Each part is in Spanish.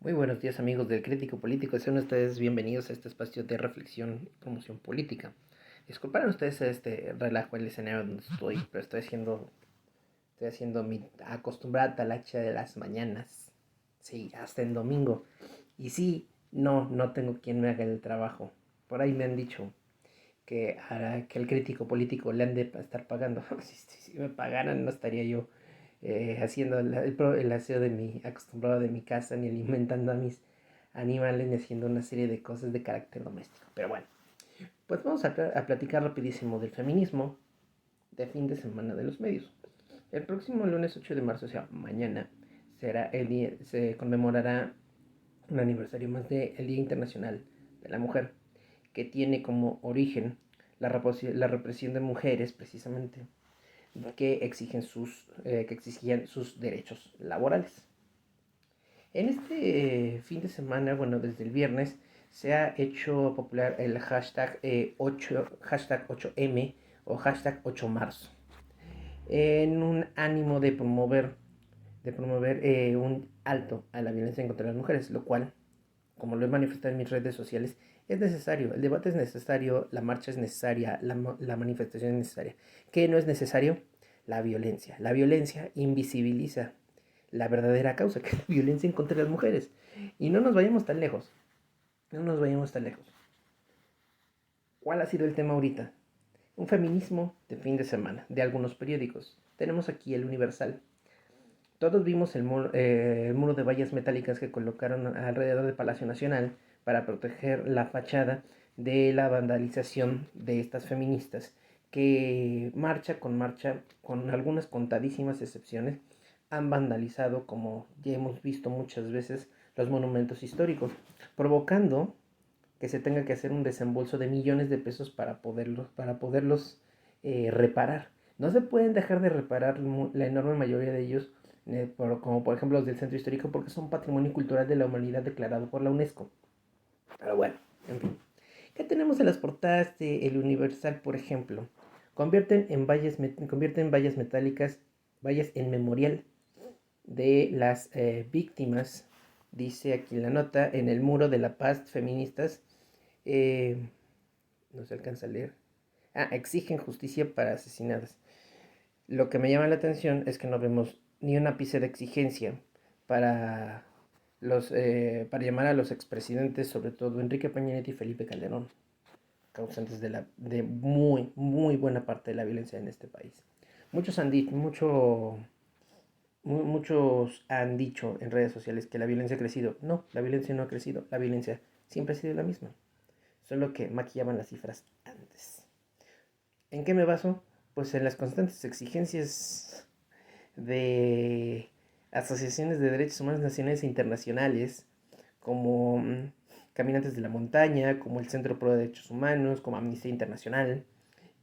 Muy buenos días amigos del Crítico Político, sean ustedes bienvenidos a este espacio de reflexión y promoción política. Disculparán ustedes este relajo el escenario donde estoy, pero estoy haciendo mi acostumbrada talacha de las mañanas. Sí, hasta el domingo. Y sí, no tengo quien me haga el trabajo. Por ahí me han dicho que el crítico político le han de estar pagando. Si me pagaran no estaría yo haciendo el aseo acostumbrado de mi casa, ni alimentando a mis animales, ni haciendo una serie de cosas de carácter doméstico. Pero bueno, pues vamos a platicar rapidísimo del feminismo de fin de semana de los medios. El próximo lunes 8 de marzo, o sea, mañana, se conmemorará un aniversario más del Día Internacional de la Mujer, que tiene como origen la represión de mujeres, precisamente, que exigían sus derechos laborales. En este fin de semana, bueno, desde el viernes, se ha hecho popular el hashtag 8M o hashtag 8 marzo, en un ánimo de promover un alto a la violencia contra las mujeres, lo cual, como lo he manifestado en mis redes sociales, es necesario. El debate es necesario, la marcha es necesaria, la manifestación es necesaria. ¿Qué no es necesario? La violencia. La violencia invisibiliza la verdadera causa, que es la violencia en contra de las mujeres. Y no nos vayamos tan lejos. No nos vayamos tan lejos. ¿Cuál ha sido el tema ahorita? Un feminismo de fin de semana, de algunos periódicos. Tenemos aquí el Universal. Todos vimos el muro de vallas metálicas que colocaron alrededor del Palacio Nacional para proteger la fachada de la vandalización de estas feministas, que marcha, con algunas contadísimas excepciones, han vandalizado, como ya hemos visto muchas veces, los monumentos históricos, provocando que se tenga que hacer un desembolso de millones de pesos para poderlos reparar. No se pueden dejar de reparar la enorme mayoría de ellos, como por ejemplo los del centro histórico, porque son patrimonio cultural de la humanidad declarado por la UNESCO. Pero bueno, en fin. ¿Qué tenemos en las portadas de El Universal, por ejemplo? Convierten vallas metálicas, vallas en memorial de las víctimas, dice aquí la nota, en el muro de la paz feministas. eh, no se alcanza a leer. Exigen justicia para asesinadas. Lo que me llama la atención es que no vemos ni una ápice de exigencia para para llamar a los expresidentes, sobre todo Enrique Peña Nieto y Felipe Calderón, causantes de muy buena parte de la violencia en este país. Muchos han dicho en redes sociales que la violencia ha crecido. No, la violencia no ha crecido. La violencia siempre ha sido la misma. Solo que maquillaban las cifras antes. ¿En qué me baso? Pues en las constantes exigencias de asociaciones de derechos humanos nacionales e internacionales, como Caminantes de la Montaña, como el Centro Pro de Derechos Humanos, como Amnistía Internacional,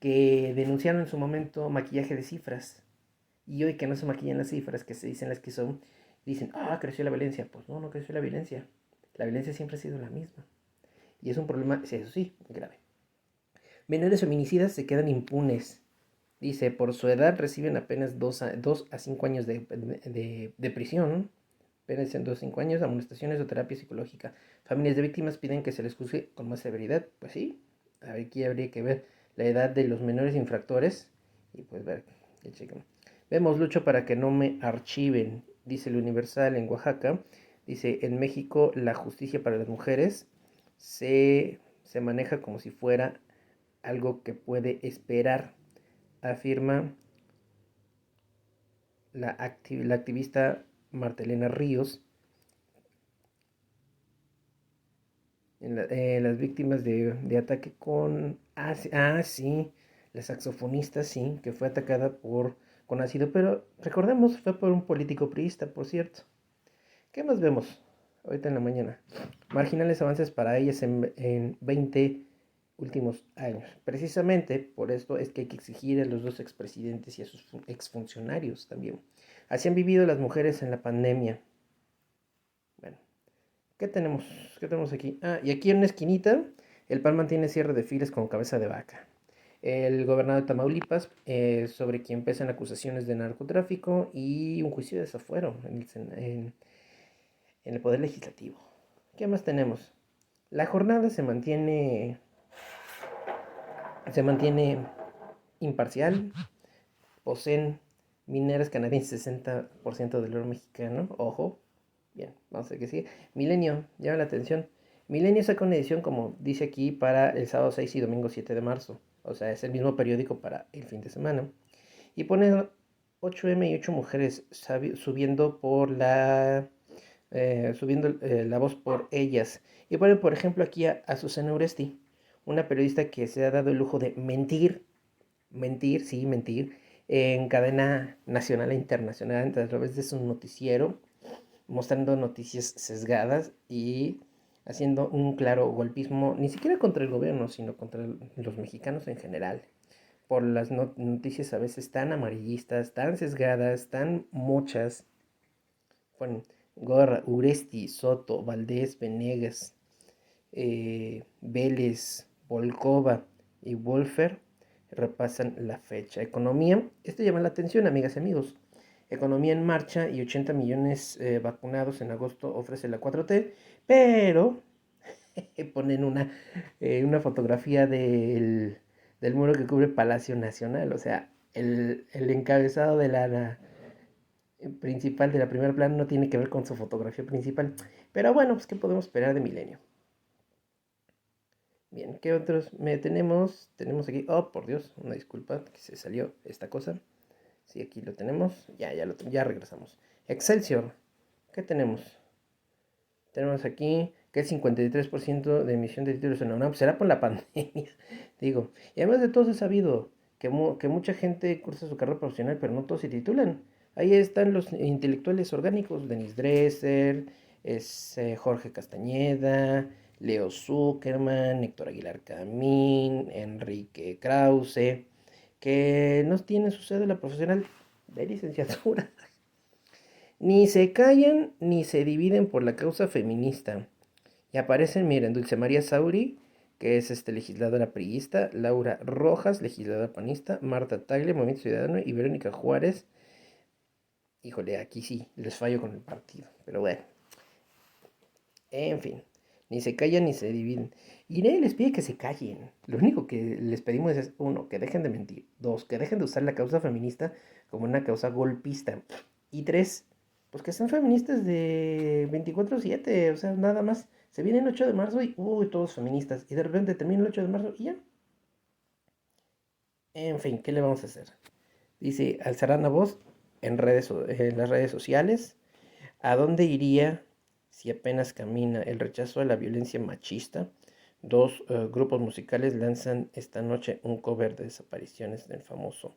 que denunciaron en su momento maquillaje de cifras. Y hoy que no se maquillan las cifras, que se dicen las que son, dicen, creció la violencia. Pues no creció la violencia. La violencia siempre ha sido la misma. Y es un problema, eso sí, grave. Menores feminicidas se quedan impunes. Dice, por su edad reciben apenas 2 a 5 años de prisión. Apenas en 2 a 5 años, amonestaciones o terapia psicológica. Familias de víctimas piden que se les juzgue con más severidad. Pues sí, aquí habría que ver la edad de los menores infractores. Y pues ver, ya chequen. Vemos lucho para que no me archiven, dice el Universal en Oaxaca. Dice, en México la justicia para las mujeres se maneja como si fuera algo que puede esperar, afirma la activista Martelena Ríos. Las víctimas de ataque con... sí, la saxofonista, sí, que fue atacada con ácido, pero recordemos, fue por un político priista, por cierto. ¿Qué más vemos ahorita en la mañana? Marginales avances para ellas en 20 últimos años. Precisamente por esto es que hay que exigir a los dos expresidentes y a sus exfuncionarios también. Así han vivido las mujeres en la pandemia. Bueno, ¿qué tenemos? ¿Qué tenemos aquí? Y aquí en una esquinita, el PAN mantiene cierre de filas con cabeza de vaca. El gobernador de Tamaulipas, sobre quien pesan acusaciones de narcotráfico y un juicio de desafuero en el Poder Legislativo. ¿Qué más tenemos? La jornada se mantiene imparcial. Poseen mineras canadienses 60% del oro mexicano. Ojo. Bien, vamos a ver qué sigue. Milenio, llama la atención. Milenio saca una edición, como dice aquí, para el sábado 6 y domingo 7 de marzo. O sea, es el mismo periódico para el fin de semana. Y pone 8M y 8 mujeres subiendo la voz por ellas. Y ponen, por ejemplo, aquí a Susana Uresti, una periodista que se ha dado el lujo de mentir, en cadena nacional e internacional a través de su noticiero, mostrando noticias sesgadas y haciendo un claro golpismo, ni siquiera contra el gobierno, sino contra los mexicanos en general, por las noticias a veces tan amarillistas, tan sesgadas, tan muchas. Ponen Gorra, Uresti, Soto, Valdés, Venegas, Vélez, Volkova y Wolfer repasan la fecha. Economía, esto llama la atención, amigas y amigos. Economía en marcha y 80 millones vacunados en agosto ofrece la 4T, pero ponen una fotografía del muro que cubre Palacio Nacional, o sea, el encabezado de la principal de la primera plana no tiene que ver con su fotografía principal. Pero bueno, pues ¿qué podemos esperar de Milenio? Bien, ¿qué otros tenemos? Tenemos aquí, oh, por Dios, una disculpa, que se salió esta cosa. Sí, aquí lo tenemos, ya regresamos. Excelsior, ¿qué tenemos? Tenemos aquí que el 53% de emisión de títulos en la UNAM será por la pandemia, digo. Y además de todo es sabido que mucha gente cursa su carrera profesional, pero no todos se titulan. Ahí están los intelectuales orgánicos, Denis Dresser, Jorge Castañeda, Leo Zuckerman, Héctor Aguilar Camín, Enrique Krause, que no tienen su cédula profesional de licenciatura. Ni se callan ni se dividen por la causa feminista. Y aparecen, miren, Dulce María Sauri, que es legisladora priista, Laura Rojas, legisladora panista, Marta Tagle, Movimiento Ciudadano, y Verónica Juárez. Híjole, aquí sí, les fallo con el partido. Pero bueno, en fin, ni se callan ni se dividen. Y nadie les pide que se callen. Lo único que les pedimos es, uno, que dejen de mentir. Dos, que dejen de usar la causa feminista como una causa golpista. Y tres, pues que sean feministas de 24/7, o sea, nada más. Se viene el 8 de marzo y, uy, todos feministas. Y de repente termina el 8 de marzo y ya. En fin, ¿qué le vamos a hacer? Dice, alzarán la voz en las redes sociales. ¿A dónde iría si apenas camina el rechazo a la violencia machista? Dos grupos musicales lanzan esta noche un cover de Desapariciones del famoso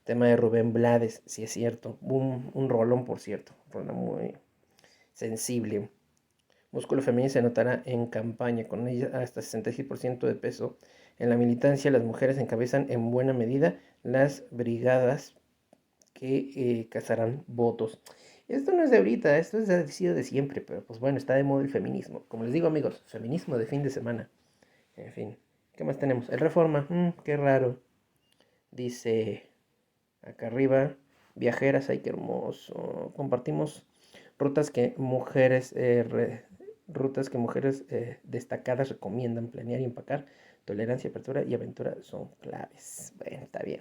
tema de Rubén Blades, si es cierto. Un rolón, por cierto. Un rolón muy sensible. Músculo femenino se notará en campaña, con ella hasta 66% de peso. En la militancia, las mujeres encabezan en buena medida las brigadas que cazarán votos. Esto no es de ahorita, esto ha sido de siempre, pero pues bueno, está de moda el feminismo. Como les digo, amigos, feminismo de fin de semana. En fin, ¿qué más tenemos? El Reforma, qué raro. Dice acá arriba, viajeras, ay, qué hermoso. Compartimos rutas que mujeres, destacadas recomiendan planear y empacar. Tolerancia, apertura y aventura son claves. Bueno, está bien.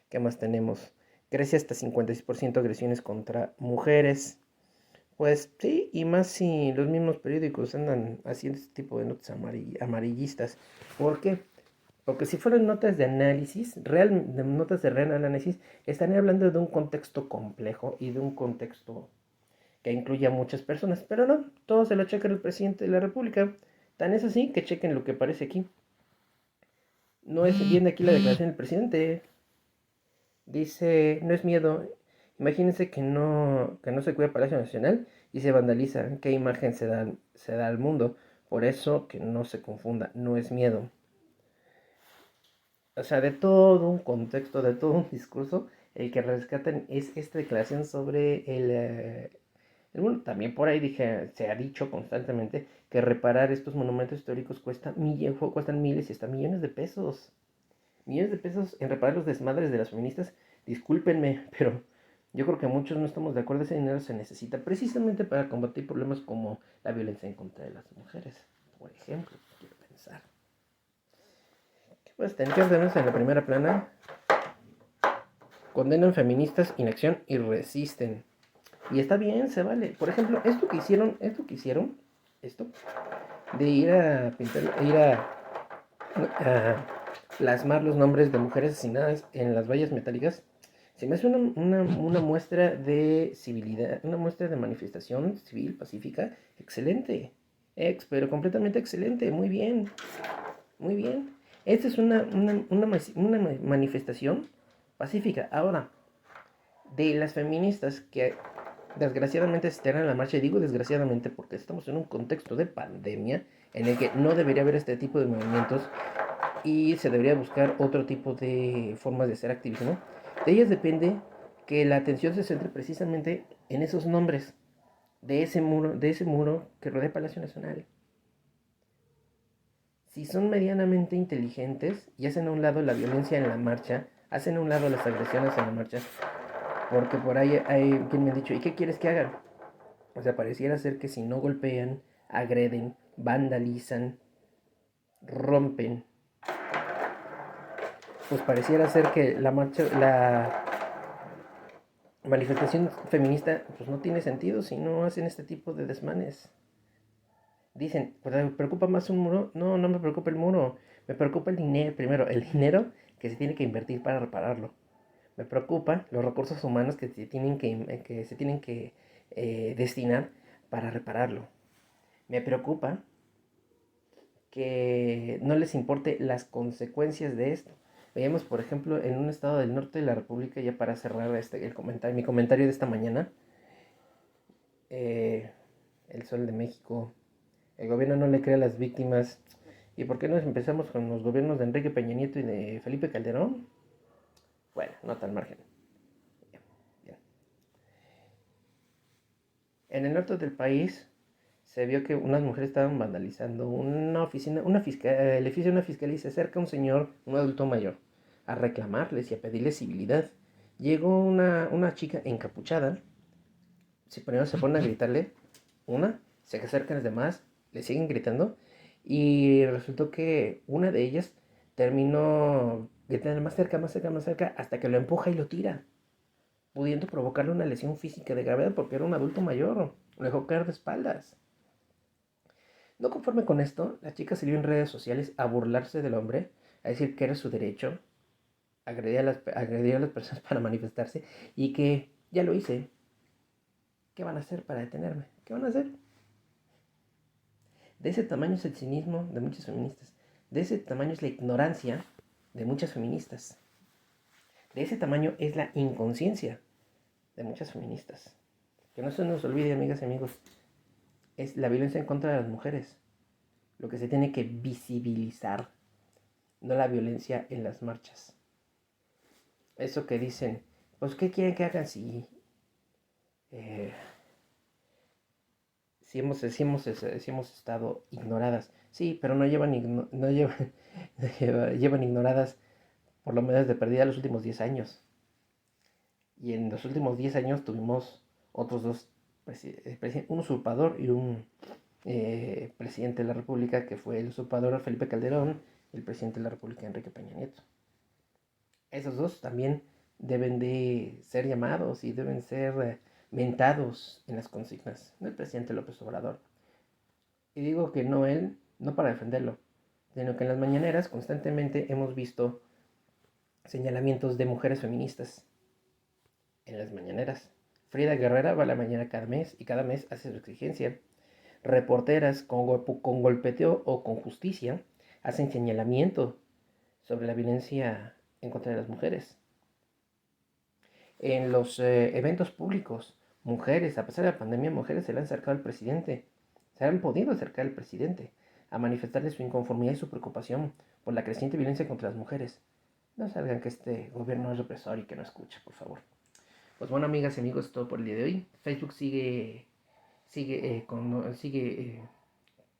¿Qué más tenemos? Crece hasta 56% agresiones contra mujeres. Pues sí, y más si los mismos periódicos andan haciendo este tipo de notas amarillistas. ¿Por qué? Porque si fueran notas de análisis, notas de real análisis, estarían hablando de un contexto complejo y de un contexto que incluye a muchas personas. Pero no, todo se lo checa el presidente de la República. Tan es así que chequen lo que aparece aquí. No es bien aquí la declaración del presidente. Dice, no es miedo. Imagínense que no se cuida Palacio Nacional y se vandaliza. ¿Qué imagen se da al mundo? Por eso que no se confunda, no es miedo. O sea, de todo un contexto, de todo un discurso, el que rescatan es esta declaración sobre el mundo. También por ahí se ha dicho constantemente que reparar estos monumentos históricos cuestan miles y hasta millones de pesos. Millones de pesos en reparar los desmadres de las feministas. Discúlpenme, pero Yo creo que muchos no estamos de acuerdo, ese dinero se necesita precisamente para combatir problemas como la violencia en contra de las mujeres, por ejemplo, quiero pensar. Pues tenemos en la primera plana, condenan feministas inacción y resisten. Y está bien, se vale. Por ejemplo, esto, de ir a pintar, a plasmar los nombres de mujeres asesinadas en las vallas metálicas, se me hace una muestra de civilidad, una muestra de manifestación civil, pacífica, excelente. Pero completamente excelente, muy bien, muy bien. Esta es una manifestación pacífica. Ahora, de las feministas que desgraciadamente estarán en la marcha, y digo desgraciadamente porque estamos en un contexto de pandemia en el que no debería haber este tipo de movimientos y se debería buscar otro tipo de formas de hacer activismo. De ellas depende que la atención se centre precisamente en esos nombres de ese muro que rodea Palacio Nacional. Si son medianamente inteligentes y hacen a un lado la violencia en la marcha, hacen a un lado las agresiones en la marcha, porque por ahí hay quien me ha dicho, ¿y qué quieres que hagan? O sea, pareciera ser que si no golpean, agreden, vandalizan, rompen, pues pareciera ser que la manifestación feminista pues no tiene sentido si no hacen este tipo de desmanes. Dicen, pues ¿me preocupa más un muro? No, no me preocupa el muro. Me preocupa el dinero, primero, el dinero que se tiene que invertir para repararlo. Me preocupa los recursos humanos que se tienen que destinar para repararlo. Me preocupa que no les importe las consecuencias de esto. Veíamos, por ejemplo, en un estado del norte de la República, ya para cerrar mi comentario de esta mañana, eh, el Sol de México, el gobierno no le cree a las víctimas. ¿Y por qué no empezamos con los gobiernos de Enrique Peña Nieto y de Felipe Calderón? Bueno, no tan margen. Bien, bien. En el norte del país se vio que unas mujeres estaban vandalizando una oficina, el edificio de una fiscalía, y se acerca un señor, un adulto mayor, a reclamarles y a pedirles civilidad. Llegó una chica encapuchada, primero se pone a gritarle, se acercan las demás, le siguen gritando, y resultó que una de ellas terminó gritando más cerca, más cerca, más cerca, hasta que lo empuja y lo tira, pudiendo provocarle una lesión física de gravedad porque era un adulto mayor, lo dejó caer de espaldas. No conforme con esto, la chica salió en redes sociales a burlarse del hombre, a decir que era su derecho, agredir a las personas para manifestarse y que ya lo hice. ¿Qué van a hacer para detenerme? ¿Qué van a hacer? De ese tamaño es el cinismo de muchas feministas. De ese tamaño es la ignorancia de muchas feministas. De ese tamaño es la inconsciencia de muchas feministas. Que no se nos olvide, amigas y amigos, es la violencia en contra de las mujeres lo que se tiene que visibilizar, no la violencia en las marchas. Eso que dicen, pues ¿qué quieren que hagan eh, si hemos estado ignoradas? Sí, pero llevan ignoradas por lo menos de perdida los últimos 10 años. Y en los últimos 10 años tuvimos otros dos, un usurpador y un presidente de la República, que fue el usurpador Felipe Calderón y el presidente de la República Enrique Peña Nieto. Esos dos también deben de ser llamados y deben ser mentados en las consignas del presidente López Obrador. Y digo que no él, no para defenderlo, sino que en las mañaneras constantemente hemos visto señalamientos de mujeres feministas en las mañaneras. Frida Guerrera va a la mañana cada mes y cada mes hace su exigencia. Reporteras con golpeteo o con justicia hacen señalamiento sobre la violencia en contra de las mujeres. En los eventos públicos, mujeres, a pesar de la pandemia, mujeres se le han acercado al presidente, se han podido acercar al presidente a manifestarle su inconformidad y su preocupación por la creciente violencia contra las mujeres. No salgan que este gobierno es represor y que no escucha, por favor. Pues bueno, amigas y amigos, es todo por el día de hoy. Facebook sigue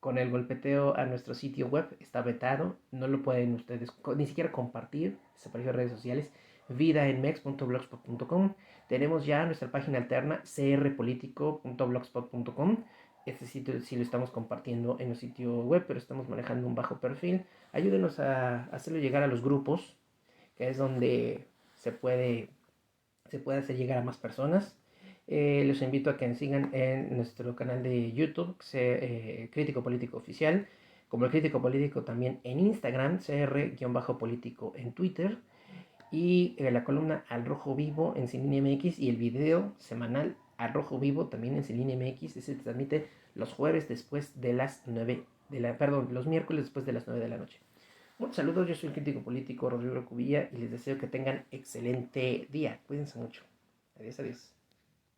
con el golpeteo a nuestro sitio web. Está vetado, no lo pueden ustedes ni siquiera compartir, desapareció de redes sociales. vidaenmex.blogspot.com. Tenemos ya nuestra página alterna, crpolitico.blogspot.com. Este sitio sí lo estamos compartiendo en el sitio web, pero estamos manejando un bajo perfil. Ayúdenos a hacerlo llegar a los grupos, que es donde se puede hacer llegar a más personas. Los invito a que nos sigan en nuestro canal de YouTube, Crítico Político Oficial, como el Crítico Político también en Instagram, cr-político en Twitter, y la columna Al Rojo Vivo en Sin Línea MX, y el video semanal Al Rojo Vivo también en Sin Línea MX. Ese se transmite los jueves después de las 9 los miércoles después de las 9 de la noche. Muchos saludos, yo soy el crítico político Rodrigo Cubilla y les deseo que tengan excelente día. Cuídense mucho. Adiós, adiós.